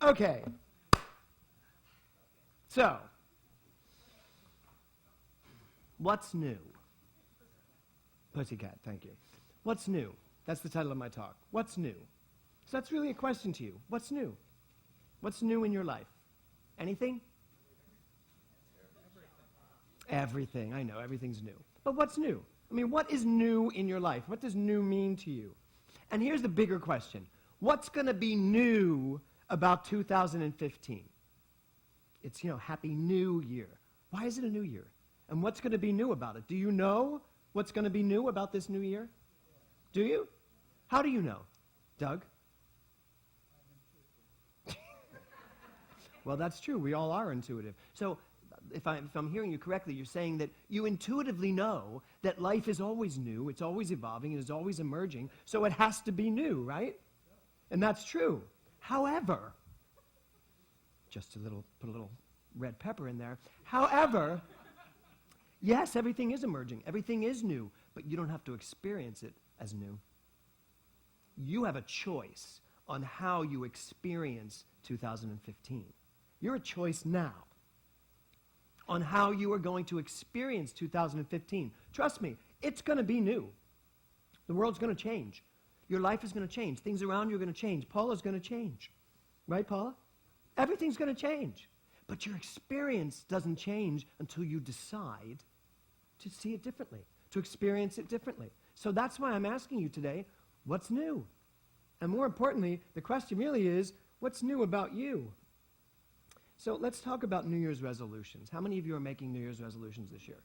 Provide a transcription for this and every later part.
Okay. So, what's new? Pussycat, thank you. What's new? That's the title of my talk. What's new? So that's really a question to you. What's new? What's new in your life? Anything? Everything. I know, everything's new. But what's new? I mean, what is new in your life? What does new mean to you? And here's the bigger question. What's going to be new about 2015? It's, Happy New Year. Why is it a new year? And what's going to be new about it? Do you know what's going to be new about this new year? Do you? How do you know? Doug? Well, that's true. We all are intuitive. So if I'm hearing you correctly, you're saying that you intuitively know that life is always new, it's always evolving, it is always emerging, so it has to be new, right? And that's true. However, just put a little red pepper in there. However, yes, everything is emerging, everything is new, but you don't have to experience it as new. You have a choice on how you experience 2015. You're a choice now on how you are going to experience 2015. Trust me, it's going to be new. The world's going to change. Your life is going to change. Things around you are going to change. Paula's going to change. Right, Paula? Everything's going to change. But your experience doesn't change until you decide to see it differently, to experience it differently. So that's why I'm asking you today, what's new? And more importantly, the question really is, what's new about you? So let's talk about New Year's resolutions. How many of you are making New Year's resolutions this year?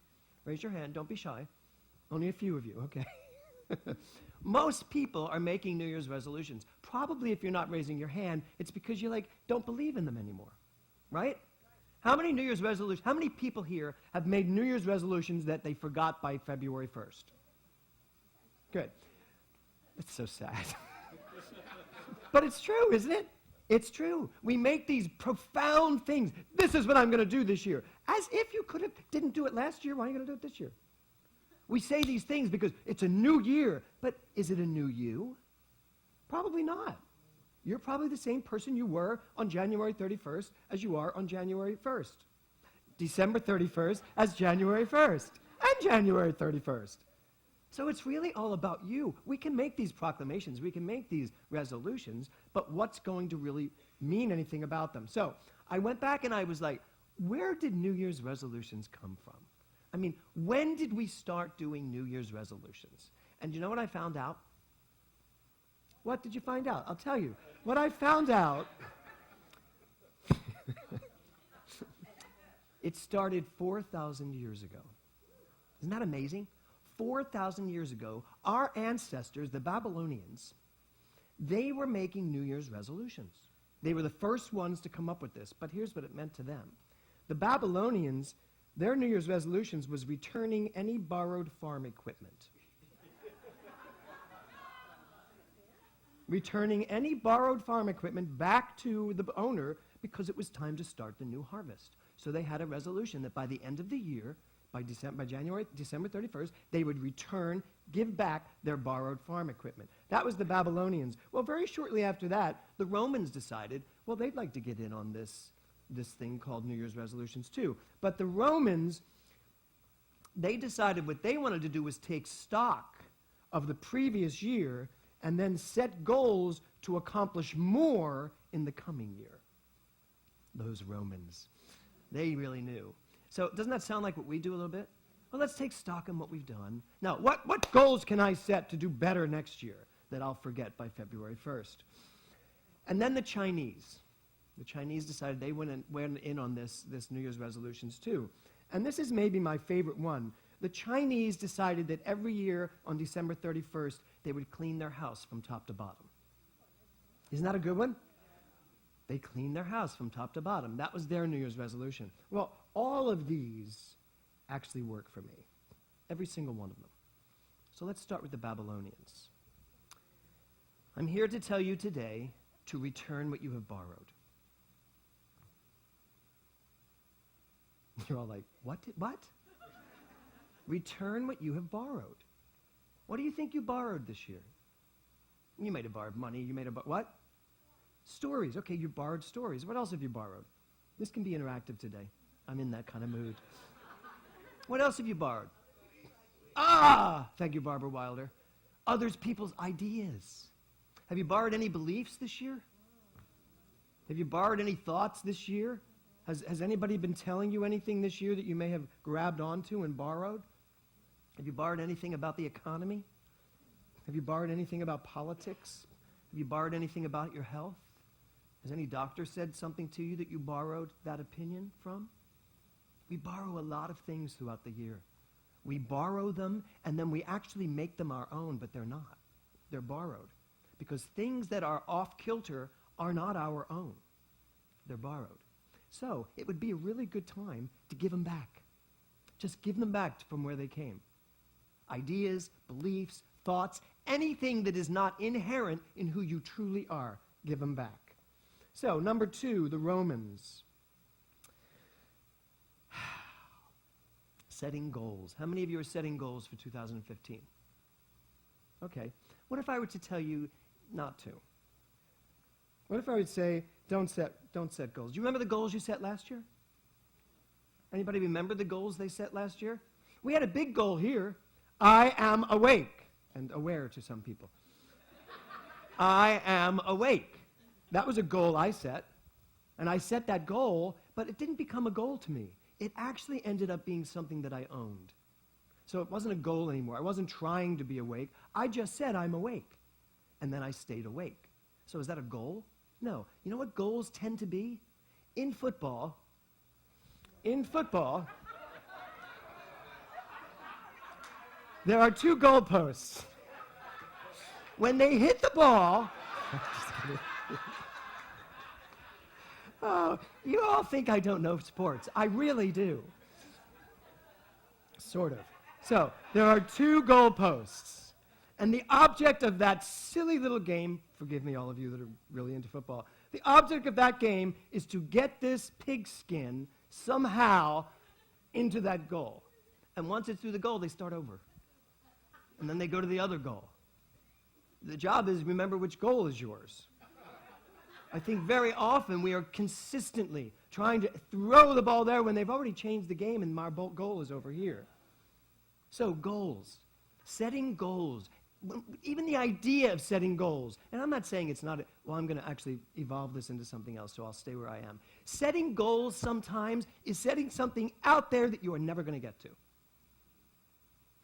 Raise your hand. Don't be shy. Only a few of you. Okay. Most people are making New Year's resolutions. Probably if you're not raising your hand, it's because you don't believe in them anymore. Right? How many New Year's resolutions, how many people here have made New Year's resolutions that they forgot by February 1st? Good. It's so sad. But it's true, isn't it? It's true. We make these profound things. This is what I'm going to do this year. As if you didn't do it last year, why are you going to do it this year? We say these things because it's a new year. But is it a new you? Probably not. You're probably the same person you were on January 31st as you are on January 1st. December 31st as January 1st. And January 31st. So it's really all about you. We can make these proclamations, we can make these resolutions, but what's going to really mean anything about them? So I went back and I was like, where did New Year's resolutions come from? I mean, when did we start doing New Year's resolutions? And you know what I found out? What did you find out? I'll tell you. What I found out, it started 4,000 years ago. Isn't that amazing? 4,000 years ago, our ancestors, the Babylonians, they were making New Year's resolutions. They were the first ones to come up with this, but here's what it meant to them. The Babylonians, their New Year's resolutions was returning any borrowed farm equipment. Returning any borrowed farm equipment back to the owner because it was time to start the new harvest. So they had a resolution that by the end of the year, by December 31st, they would give back their borrowed farm equipment. That was the Babylonians. Well, very shortly after that, the Romans decided, well, they'd like to get in on this thing called New Year's resolutions too. But the Romans, they decided what they wanted to do was take stock of the previous year and then set goals to accomplish more in the coming year. Those Romans, they really knew. So doesn't that sound like what we do a little bit? Well, let's take stock in what we've done. Now, what goals can I set to do better next year that I'll forget by February 1st? And then the Chinese. The Chinese decided they went in on this New Year's resolutions too. And this is maybe my favorite one. The Chinese decided that every year on December 31st, they would clean their house from top to bottom. Isn't that a good one? They cleaned their house from top to bottom. That was their New Year's resolution. Well, all of these actually work for me. Every single one of them. So let's start with the Babylonians. I'm here to tell you today to return what you have borrowed. You're all like, what? Return what you have borrowed. What do you think you borrowed this year? You might have borrowed money. You might have what? Stories. Okay, you borrowed stories. What else have you borrowed? This can be interactive today. I'm in that kind of mood. What else have you borrowed? Thank you, Barbara Wilder. Others people's ideas. Have you borrowed any beliefs this year? Have you borrowed any thoughts this year? Has anybody been telling you anything this year that you may have grabbed onto and borrowed? Have you borrowed anything about the economy? Have you borrowed anything about politics? Have you borrowed anything about your health? Has any doctor said something to you that you borrowed that opinion from? We borrow a lot of things throughout the year. We borrow them, and then we actually make them our own, but they're not. They're borrowed. Because things that are off kilter are not our own. They're borrowed. So it would be a really good time to give them back. Just give them back from where they came. Ideas, beliefs, thoughts, anything that is not inherent in who you truly are, give them back. So, number 2, the Romans. Setting goals. How many of you are setting goals for 2015? Okay. What if I were to tell you not to? What if I would say, don't set goals? Do you remember the goals you set last year? Anybody remember the goals they set last year? We had a big goal here. I am awake. And aware to some people. I am awake. That was a goal I set. And I set that goal, but it didn't become a goal to me. It actually ended up being something that I owned. So it wasn't a goal anymore. I wasn't trying to be awake. I just said I'm awake. And then I stayed awake. So is that a goal? No. You know what goals tend to be? In football, there are 2 goalposts. When they hit the ball, oh, you all think I don't know sports. I really do. Sort of. So, there are 2 goalposts. And the object of that silly little game, forgive me all of you that are really into football, the object of that game is to get this pigskin somehow into that goal. And once it's through the goal, they start over. And then they go to the other goal. The job is remember which goal is yours. I think very often we are consistently trying to throw the ball there when they've already changed the game and my goal is over here. So goals, setting goals, even the idea of setting goals, and I'm not saying it's not, I'm going to actually evolve this into something else, so I'll stay where I am. Setting goals sometimes is setting something out there that you are never going to get to.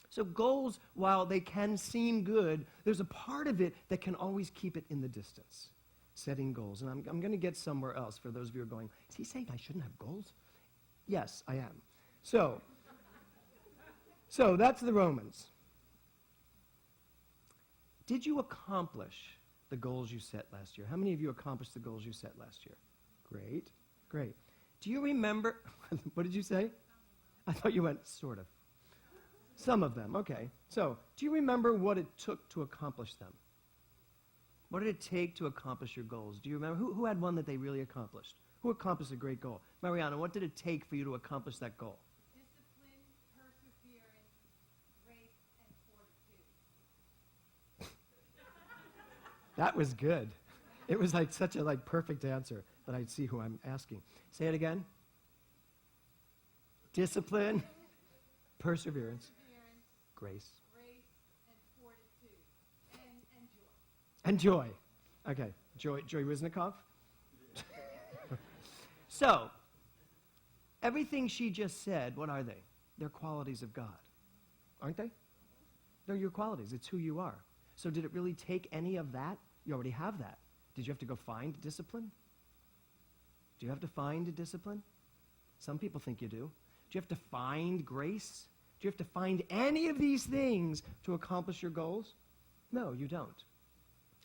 So goals, while they can seem good, there's a part of it that can always keep it in the distance. Setting goals. And I'm going to get somewhere else for those of you who are going, is he saying I shouldn't have goals? Yes, I am. So that's the Romans. Did you accomplish the goals you set last year? How many of you accomplished the goals you set last year? Great, great. Do you remember, what did you say? I thought you went sort of. Some of them, okay. So, do you remember what it took to accomplish them? What did it take to accomplish your goals? Do you remember? Who had one that they really accomplished? Who accomplished a great goal? Mariana, what did it take for you to accomplish that goal? Discipline, perseverance, grace, and fortitude. That was good. It was like such a perfect answer that I'd see who I'm asking. Say it again. Discipline, perseverance, grace, and fortitude, and joy. And joy. Okay, Joy Wisnikov. So, everything she just said, what are they? They're qualities of God, aren't they? They're your qualities. It's who you are. So did it really take any of that? You already have that. Did you have to go find discipline? Do you have to find a discipline? Some people think you do. Do you have to find grace? Do you have to find any of these things to accomplish your goals? No, you don't.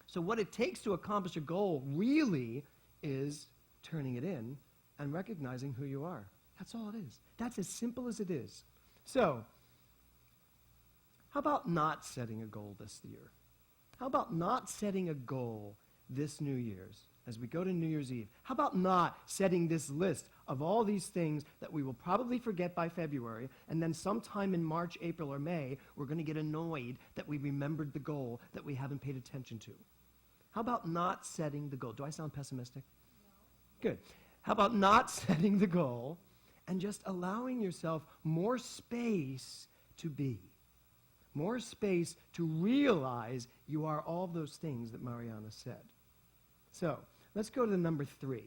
So what it takes to accomplish a goal really is turning it in and recognizing who you are. That's all it is. That's as simple as it is. So, how about not setting a goal this year? How about not setting a goal this New Year's as we go to New Year's Eve? How about not setting this list of all these things that we will probably forget by February, and then sometime in March, April, or May, we're going to get annoyed that we remembered the goal that we haven't paid attention to. How about not setting the goal? Do I sound pessimistic? No. Good. How about not setting the goal and just allowing yourself more space to be? More space to realize you are all those things that Mariana said. So, let's go to number 3.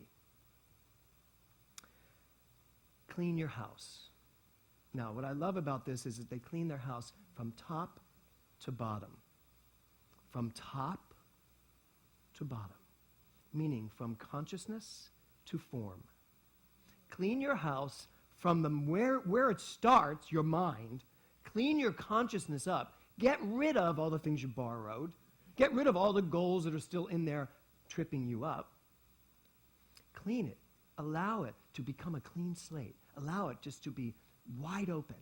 Clean your house. Now, what I love about this is that they clean their house from top to bottom. From top to bottom. Meaning from consciousness to form. Clean your house from where it starts, your mind. Clean your consciousness up. Get rid of all the things you borrowed. Get rid of all the goals that are still in there tripping you up. Clean it. Allow it to become a clean slate. Allow it just to be wide open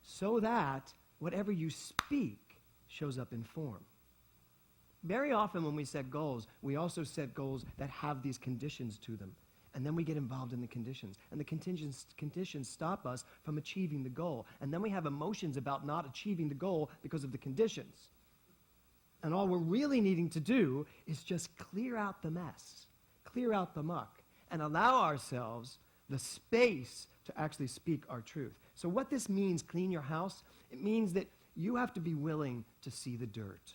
so that whatever you speak shows up in form. Very often when we set goals, we also set goals that have these conditions to them. And then we get involved in the conditions. And the conditions stop us from achieving the goal. And then we have emotions about not achieving the goal because of the conditions. And all we're really needing to do is just clear out the mess, clear out the muck, and allow ourselves the space to actually speak our truth. So what this means, clean your house, it means that you have to be willing to see the dirt.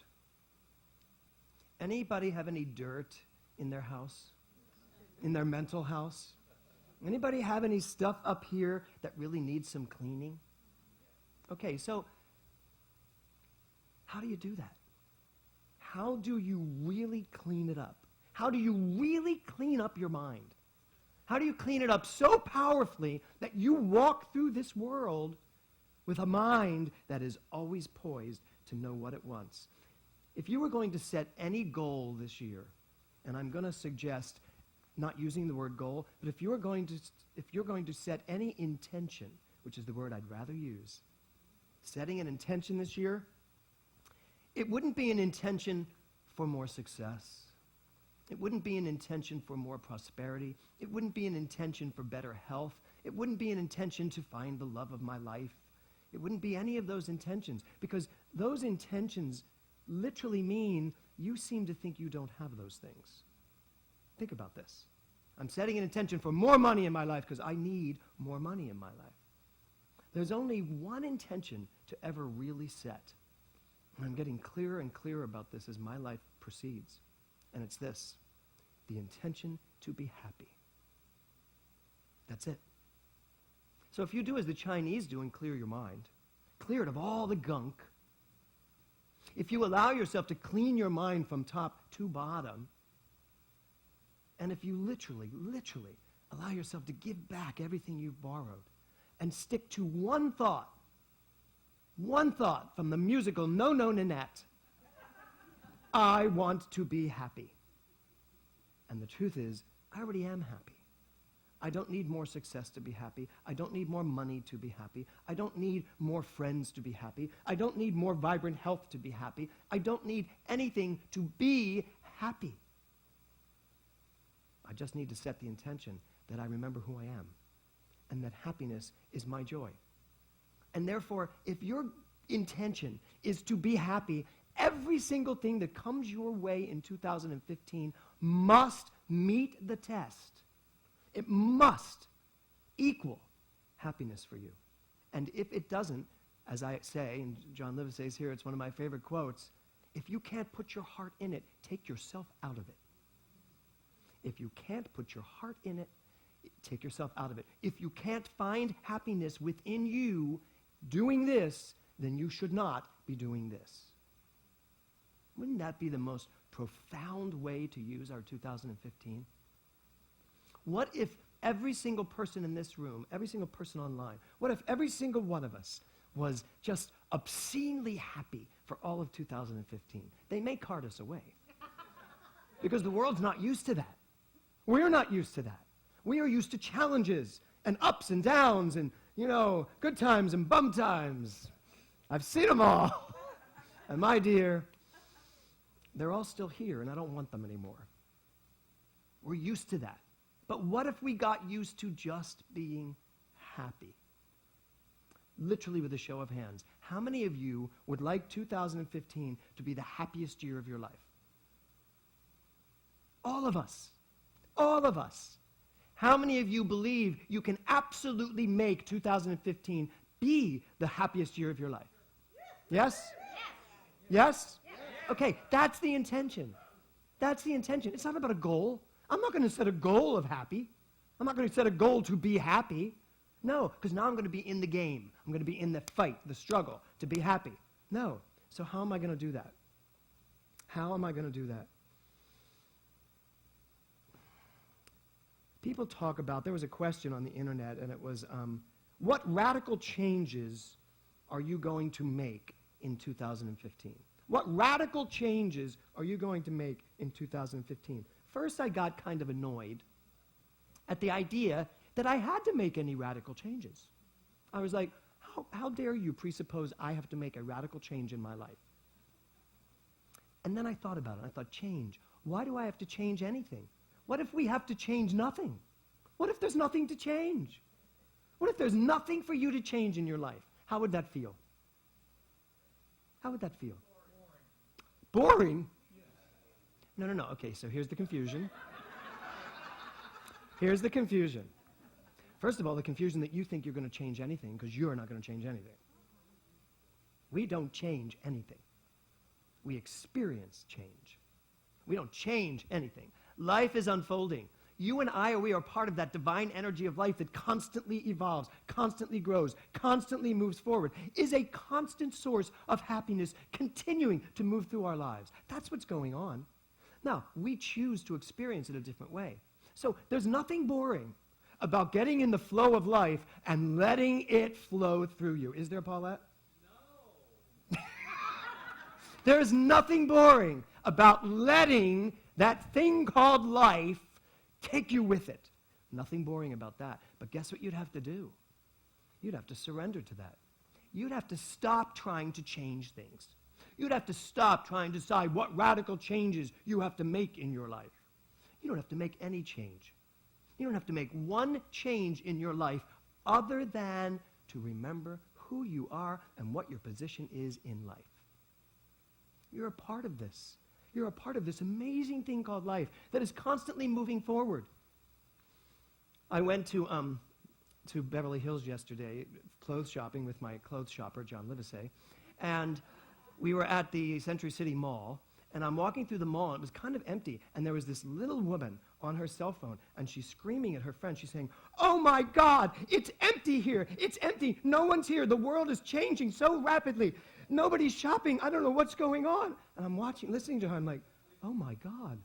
Anybody have any dirt in their house? In their mental house? Anybody have any stuff up here that really needs some cleaning? Okay, so how do you do that? How do you really clean it up? How do you really clean up your mind? How do you clean it up so powerfully that you walk through this world with a mind that is always poised to know what it wants? If you were going to set any goal this year, and I'm going to suggest not using the word goal, but if you're going to set any intention, which is the word I'd rather use, setting an intention this year, it wouldn't be an intention for more success. It wouldn't be an intention for more prosperity. It wouldn't be an intention for better health. It wouldn't be an intention to find the love of my life. It wouldn't be any of those intentions, because those intentions literally mean you seem to think you don't have those things. Think about this. I'm setting an intention for more money in my life because I need more money in my life. There's only one intention to ever really set. And I'm getting clearer and clearer about this as my life proceeds. And it's this: the intention to be happy. That's it. So if you do as the Chinese do and clear your mind, clear it of all the gunk, if you allow yourself to clean your mind from top to bottom, and if you literally allow yourself to give back everything you've borrowed and stick to one thought from the musical No No Nanette, I want to be happy. And the truth is, I already am happy. I don't need more success to be happy. I don't need more money to be happy. I don't need more friends to be happy. I don't need more vibrant health to be happy. I don't need anything to be happy. I just need to set the intention that I remember who I am and that happiness is my joy. And therefore, if your intention is to be happy, every single thing that comes your way in 2015 must meet the test. It must equal happiness for you. And if it doesn't, as I say, and John Livis says here, it's one of my favorite quotes, if you can't put your heart in it, take yourself out of it. If you can't put your heart in it, take yourself out of it. If you can't find happiness within you doing this, then you should not be doing this. Wouldn't that be the most profound way to use our 2015? What if every single person in this room, every single person online, what if every single one of us was just obscenely happy for all of 2015? They may cart us away because the world's not used to that. We're not used to that. We are used to challenges and ups and downs and, good times and bum times. I've seen them all. And my dear, they're all still here, and I don't want them anymore. We're used to that. But what if we got used to just being happy? Literally with a show of hands. How many of you would like 2015 to be the happiest year of your life? All of us. All of us. How many of you believe you can absolutely make 2015 be the happiest year of your life? Yes? Yes? Okay, that's the intention. That's the intention. It's not about a goal. I'm not going to set a goal of happy. I'm not going to set a goal to be happy. No, because now I'm going to be in the game. I'm going to be in the fight, the struggle, to be happy. No. So how am I going to do that? How am I going to do that? People talk about, there was a question on the internet, and it was, what radical changes are you going to make in 2015? What radical changes are you going to make in 2015? First, I got kind of annoyed at the idea that I had to make any radical changes. I was like, how dare you presuppose I have to make a radical change in my life? And then I thought about it. I thought, change. Why do I have to change anything? What if we have to change nothing? What if there's nothing to change? What if there's nothing for you to change in your life? How would that feel? How would that feel? Boring? No. Okay, so here's the confusion. Here's the confusion. First of all, the confusion that you think you're going to change anything because you're not going to change anything. We don't change anything. We experience change. We don't change anything. Life is unfolding. You and I, we are part of that divine energy of life that constantly evolves, constantly grows, constantly moves forward, is a constant source of happiness continuing to move through our lives. That's what's going on. Now, we choose to experience it a different way. So there's nothing boring about getting in the flow of life and letting it flow through you. Is there, Paulette? No. There's nothing boring about letting that thing called life take you with it. Nothing boring about that. But guess what you'd have to do? You'd have to surrender to that. You'd have to stop trying to change things. You'd have to stop trying to decide what radical changes you have to make in your life. You don't have to make any change. You don't have to make one change in your life other than to remember who you are and what your position is in life. You're a part of this. You're a part of this amazing thing called life that is constantly moving forward. I went to Beverly Hills yesterday, clothes shopping with my clothes shopper, John Livesey, and we were at the Century City Mall, and I'm walking through the mall, and it was kind of empty, and there was this little woman on her cell phone, and she's screaming at her friend. She's saying, "Oh my God, it's empty here. It's empty. No one's here. The world is changing so rapidly. Nobody's shopping. I don't know what's going on." And I'm listening to her. I'm like, "Oh my God,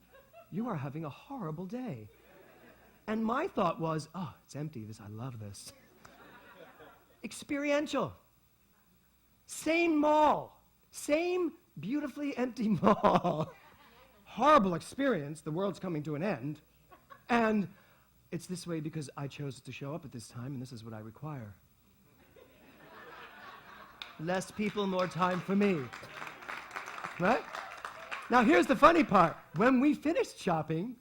you are having a horrible day." And my thought was, "Oh, it's empty. I love this." Experiential. Same mall. Same beautifully empty mall. Horrible experience. The world's coming to an end. And it's this way because I chose to show up at this time, and this is what I require. Less people, more time for me. Right? Now, here's the funny part. When we finished shopping,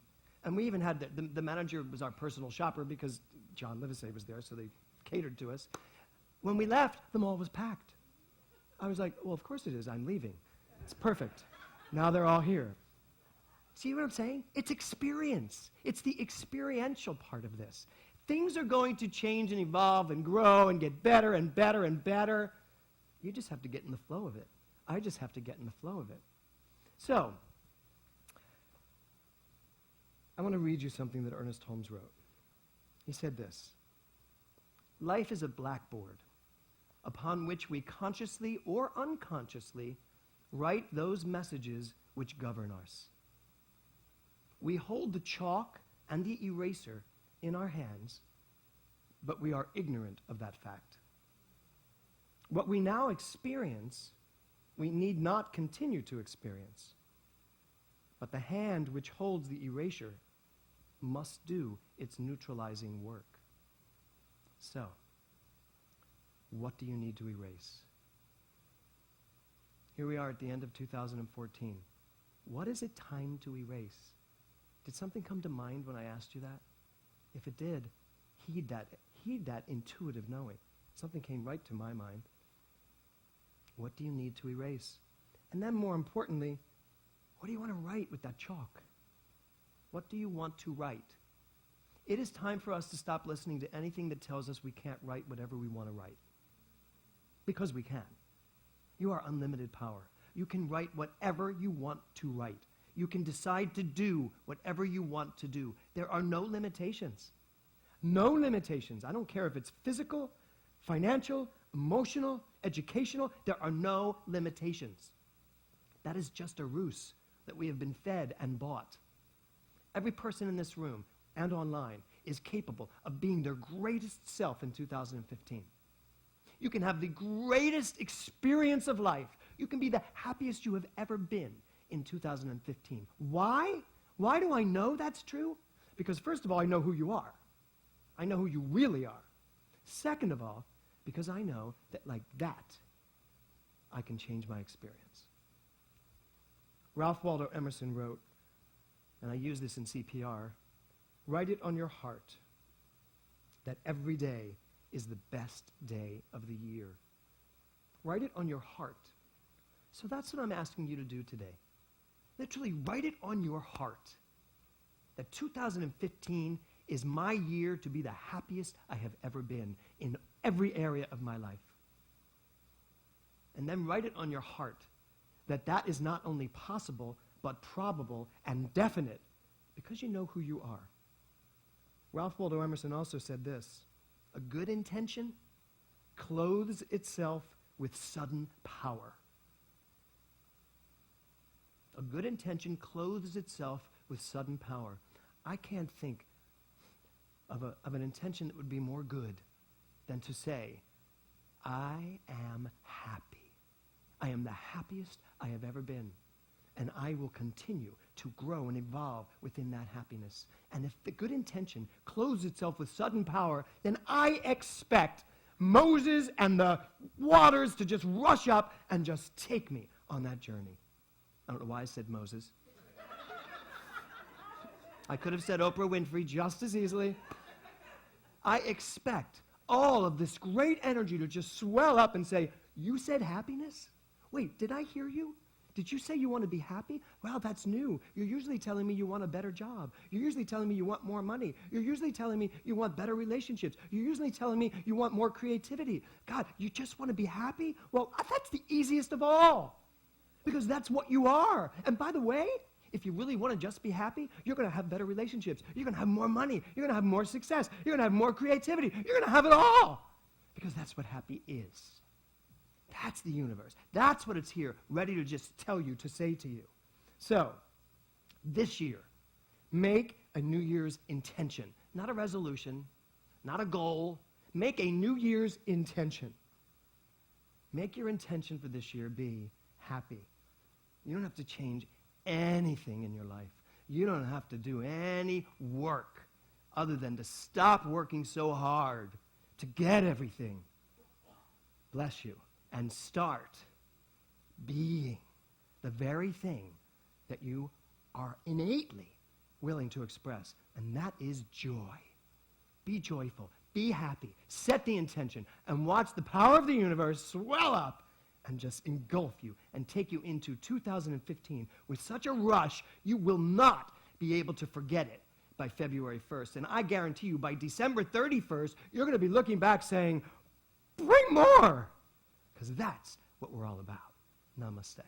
and we even had the manager was our personal shopper because John Livesey was there, so they catered to us. When we left, the mall was packed. I was like, well, of course it is. I'm leaving. It's perfect. Now they're all here. See what I'm saying? It's experience. It's the experiential part of this. Things are going to change and evolve and grow and get better and better and better. You just have to get in the flow of it. I just have to get in the flow of it. So, I want to read you something that Ernest Holmes wrote. He said this: "Life is a blackboard upon which we consciously or unconsciously write those messages which govern us. We hold the chalk and the eraser in our hands, but we are ignorant of that fact. What we now experience, we need not continue to experience, but the hand which holds the erasure must do its neutralizing work. So, what do you need to erase?" Here we are at the end of 2014. What is it time to erase? Did something come to mind when I asked you that? If it did, heed that intuitive knowing. Something came right to my mind. What do you need to erase? And then more importantly, what do you want to write with that chalk? What do you want to write? It is time for us to stop listening to anything that tells us we can't write whatever we want to write. Because we can. You are unlimited power. You can write whatever you want to write. You can decide to do whatever you want to do. There are no limitations. No limitations. I don't care if it's physical, financial, emotional, educational. There are no limitations. That is just a ruse that we have been fed and bought. Every person in this room and online is capable of being their greatest self in 2015. You can have the greatest experience of life. You can be the happiest you have ever been in 2015. Why? Why do I know that's true? Because first of all, I know who you are. I know who you really are. Second of all, because I know that like that, I can change my experience. Ralph Waldo Emerson wrote, and I use this in CPR, write it on your heart that every day is the best day of the year. Write it on your heart. So that's what I'm asking you to do today. Literally write it on your heart that 2015 is my year to be the happiest I have ever been in every area of my life. And then write it on your heart that that is not only possible, but probable and definite because you know who you are. Ralph Waldo Emerson also said this, a good intention clothes itself with sudden power. A good intention clothes itself with sudden power. I can't think of an intention that would be more good than to say, I am happy. I am the happiest I have ever been. And I will continue to grow and evolve within that happiness. And if the good intention clothes itself with sudden power, then I expect Moses and the waters to just rush up and just take me on that journey. I don't know why I said Moses. I could have said Oprah Winfrey just as easily. I expect all of this great energy to just swell up and say, you said happiness? Wait, did I hear you? Did you say you want to be happy? Well, that's new. You're usually telling me you want a better job. You're usually telling me you want more money. You're usually telling me you want better relationships. You're usually telling me you want more creativity. God, you just want to be happy? Well, that's the easiest of all because that's what you are. And by the way, if you really want to just be happy, you're going to have better relationships. You're going to have more money. You're going to have more success. You're going to have more creativity. You're going to have it all because that's what happy is. That's the universe. That's what it's here, ready to just tell you, to say to you. So, this year, make a New Year's intention. Not a resolution, not a goal. Make a New Year's intention. Make your intention for this year be happy. You don't have to change anything in your life. You don't have to do any work other than to stop working so hard to get everything. Bless you. And start being the very thing that you are innately willing to express, and that is joy. Be joyful. Be happy. Set the intention, and watch the power of the universe swell up and just engulf you and take you into 2015 with such a rush you will not be able to forget it by February 1st. And I guarantee you by December 31st, you're going to be looking back saying, bring more! Because that's what we're all about. Namaste.